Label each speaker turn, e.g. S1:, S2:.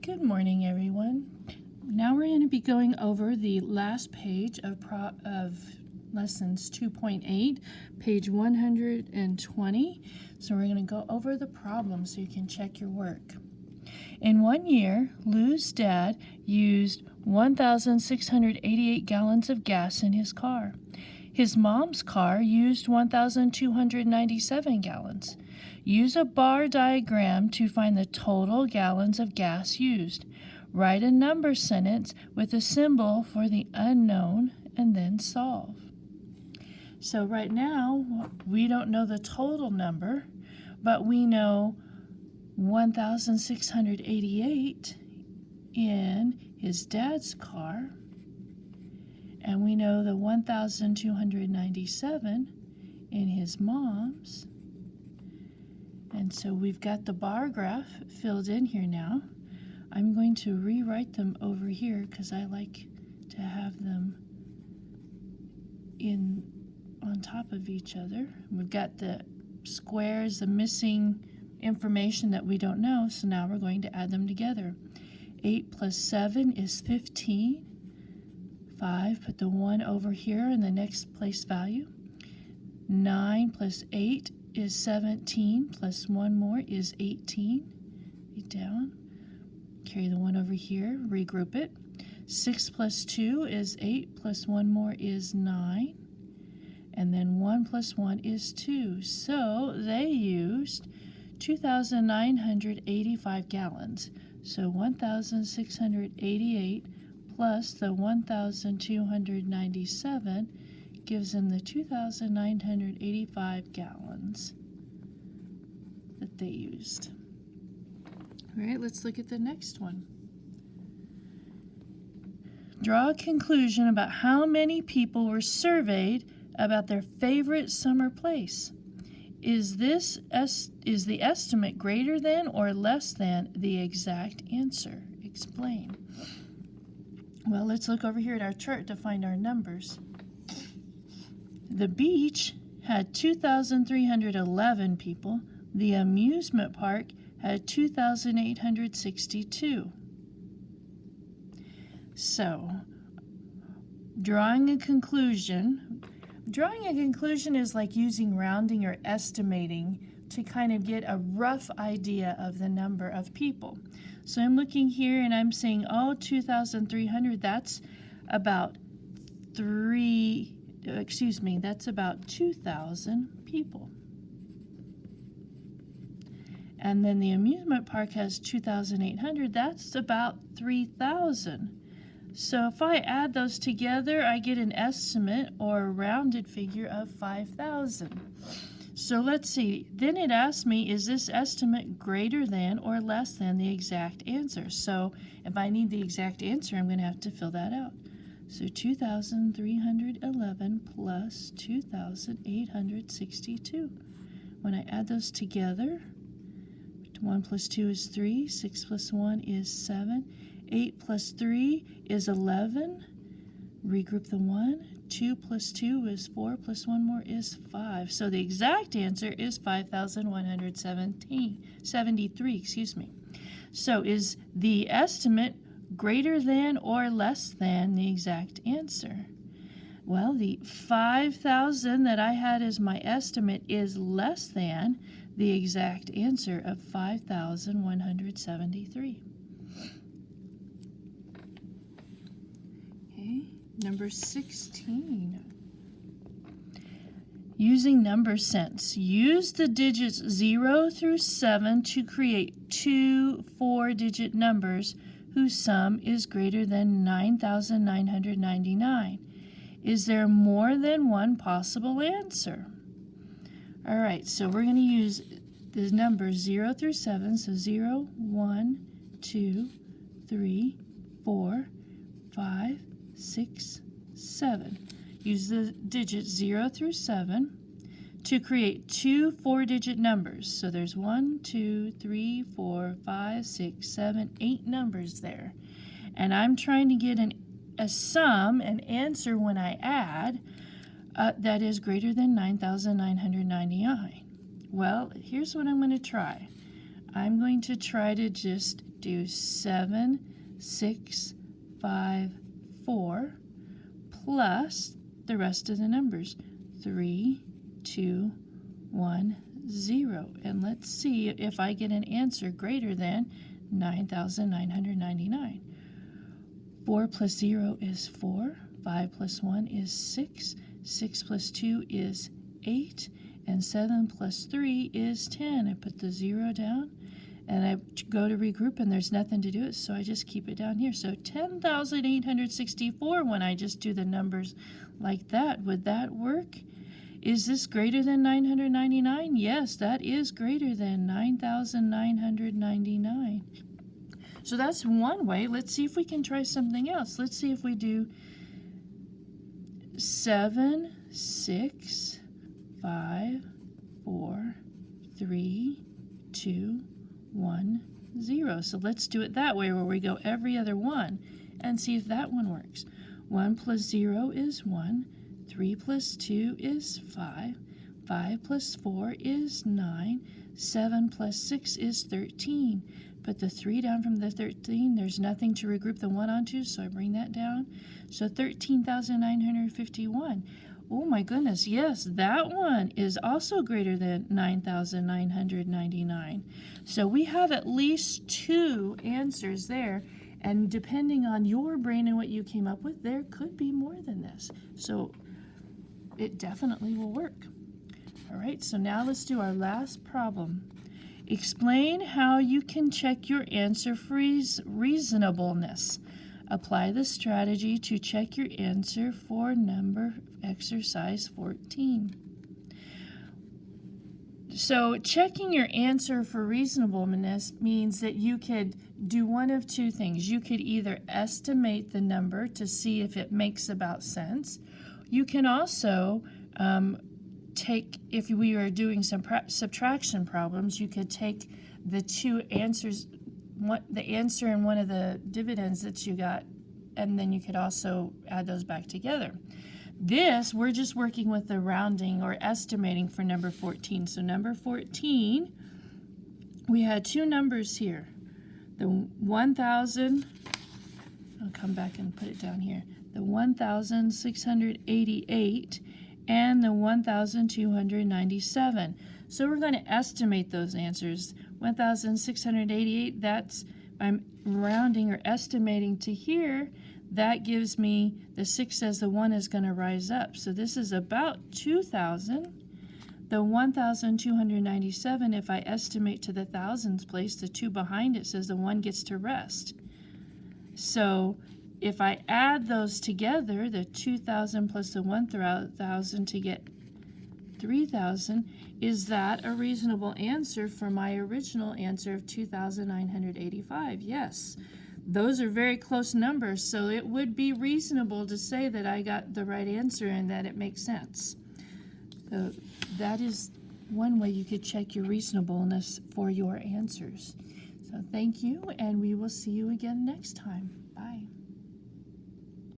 S1: Good morning, everyone. Now we're going to be going over the last page of Lessons 2.8, page 120. So we're going to go over the problem so you can check your work. In 1 year, Lou's dad used 1,688 gallons of gas in his car. His mom's car used 1,297 gallons. Use a bar diagram to find the total gallons of gas used. Write a number sentence with a symbol for the unknown and then solve. So right now, we don't know the total number, but we know 1,688 in his dad's car, and we know the 1,297 in his mom's. And so we've got the bar graph filled in here now. I'm going to rewrite them over here because I like to have them on top of each other. We've got the squares, the missing information that we don't know, so now we're going to add them together. 8 plus 7 is 15. 5, put the 1 over here in the next place value. 9 plus 8 is 17, plus 1 more is 18. Be down. Carry the 1 over here, regroup it. 6 plus 2 is 8, plus 1 more is 9. And then 1 plus 1 is 2. So they used 2,985 gallons. So 1,688 plus the 1,297 gives them the 2,985 gallons that they used. All right, let's look at the next one. Draw a conclusion about how many people were surveyed about their favorite summer place. Is the estimate greater than or less than the exact answer? Explain. Well, let's look over here at our chart to find our numbers. The beach had 2,311 people. The amusement park had 2,862. So, drawing a conclusion is like using rounding or estimating to kind of get a rough idea of the number of people. So I'm looking here and I'm saying, 2,300, that's about 2,000 people. And then the amusement park has 2,800, that's about 3,000. So if I add those together, I get an estimate or a rounded figure of 5,000. So let's see, then it asks me, is this estimate greater than or less than the exact answer? So if I need the exact answer, I'm going to have to fill that out. So 2,311 plus 2,862. When I add those together, 1 plus 2 is 3, 6 plus 1 is 7, 8 plus 3 is 11. Regroup the 1. 2 plus 2 is 4, plus 1 more is 5. So the exact answer is 5,173. So is the estimate greater than or less than the exact answer? Well, the 5,000 that I had as my estimate is less than the exact answer of 5,173. Okay, number 16. Using number sense. Use the digits 0 through 7 to create two 4-digit numbers whose sum is greater than 9,999. Is there more than one possible answer? All right, so we're going to use the numbers 0 through 7. So 0, 1, 2, 3, 4, 5, 6, 7. Use the digits 0 through 7 to create two 4-digit numbers. So there's 1, 2, 3, 4, 5, 6, 7, 8 numbers there. And I'm trying to get a sum, an answer when I add, that is greater than 9,999. Well, here's what I'm going to try. I'm going to try to just do 7, 6, 5, 4, plus the rest of the numbers, 3, 2, 1, 0. And let's see if I get an answer greater than 9,999. 4 plus 0 is 4, 5 plus 1 is 6, 6 plus 2 is 8, and 7 plus 3 is 10. I put the 0 down, and I go to regroup, and there's nothing to do it, so I just keep it down here. So 10,864 when I just do the numbers like that. Would that work? Is this greater than 999? Yes, that is greater than 9,999. So that's one way. Let's see if we can try something else. Let's see if we do 7, 6, 5, 4, 3, 2, 1, 0. So let's do it that way, where we go every other one and see if that one works. 1 plus 0 is 1. 3 plus 2 is 5. 5 plus 4 is 9. 7 plus 6 is 13. Put the 3 down from the 13. There's nothing to regroup the 1 onto, so I bring that down. So 13,951. Oh my goodness, yes, that one is also greater than 9,999. So we have at least 2 answers there, and depending on your brain and what you came up with, there could be more than this. So it definitely will work. All right, so now let's do our last problem. Explain how you can check your answer for reasonableness. Apply the strategy to check your answer for number exercise 14. So checking your answer for reasonableness means that you could do one of two things. You could either estimate the number to see if it makes about sense. You can also if we were doing some subtraction problems, you could take the two answers, the answer and one of the dividends that you got, and then you could also add those back together. This, we're just working with the rounding or estimating for number 14. So number 14, we had 2 numbers here. The 1,000, I'll come back and put it down here. The 1,688 and the 1,297. So we're going to estimate those answers. 1,688, that's, I'm rounding or estimating to here. That gives me, the 6 says the 1 is going to rise up. So this is about 2,000. The 1,297, if I estimate to the thousands place, the 2 behind it says the 1 gets to rest. So if I add those together, the 2,000 plus the 1,000 to get 3,000, is that a reasonable answer for my original answer of 2,985? Yes. Those are very close numbers, so it would be reasonable to say that I got the right answer and that it makes sense. So that is one way you could check your reasonableness for your answers. So thank you, and we will see you again next time. Bye.